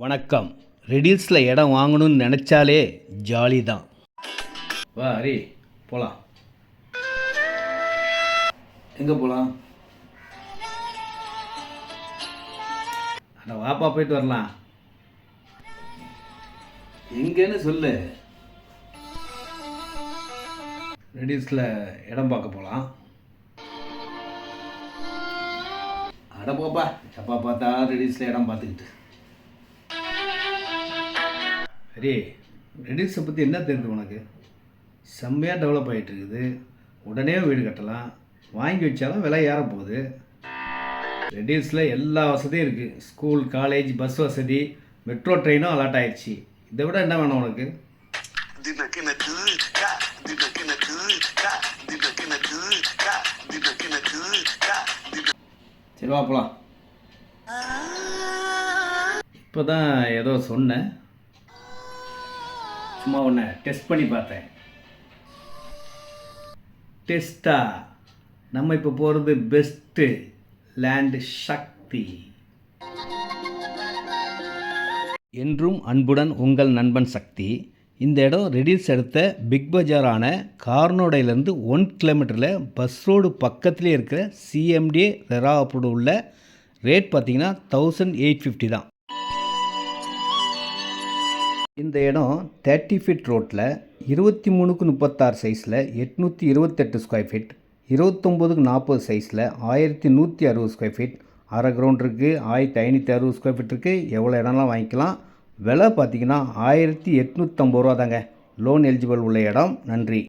வணக்கம். ரெடில்ஸில் இடம் வாங்கணும்னு நினச்சாலே ஜாலி தான். வா ஹரி, போகலாம். எங்கே போகலாம்? அட வாப்பா, போயிட்டு வரலாம். எங்கேன்னு சொல்லு. ரெடில்ஸில் இடம் பார்க்க போகலாம். அட போப்பா, எப்போ பார்த்தா ரெடில்ஸில் இடம் பார்த்துக்கிட்டு. ஹரி, ரெடில்ஸை பற்றி என்ன தெரியுது உனக்கு? செம்மையாக டெவலப் ஆகிட்டு இருக்குது. உடனே வீடு கட்டலாம். வாங்கி வச்சாலும் விலை ஏற போகுது. ரெடில்ஸில் எல்லா வசதியும் இருக்குது. ஸ்கூல், காலேஜ், பஸ் வசதி, மெட்ரோ ட்ரெயினும் அலாட் ஆயிடுச்சு. இதை விட என்ன வேணும் உனக்கு? சரி வா போகலாம். இப்போ தான் ஏதோ சொன்னேன், சும்மா ஒன்று டெஸ்ட் பண்ணி பார்த்தேன். டெஸ்ட்டா? நம்ம இப்போ போகிறது பெஸ்ட்டு லேண்ட் சக்தி. என்றும் அன்புடன் உங்கள் நண்பன் சக்தி. இந்த இடம் ரெடில்ஸ் அடுத்த பிக் பஜாரான கார்னோடையிலேருந்து 1 கிலோமீட்டரில் பஸ் ரோடு பக்கத்துலேயே இருக்கிற சிஎம்டிஏ ரெரா அப்ரூவ்டு உள்ள. ரேட் பார்த்தீங்கன்னா 1850 தான். இந்த இடம் 30 ஃபீட் ரோட்டில் 23x36 சைஸில் 828 ஸ்கொயர் ஃபீட், 29x40 சைஸில் 1160 ஸ்கொயர் ஃபீட், அரை கிரவுண்ட் இருக்குது, 1560 ஸ்கொயர் ஃபீட் இருக்குது. எவ்வளோ இடம்லாம் வாங்கிக்கலாம். விலை பார்த்தீங்கன்னா 1850 ரூபா தாங்க. லோன் எலிஜிபிள் உள்ள இடம். நன்றி.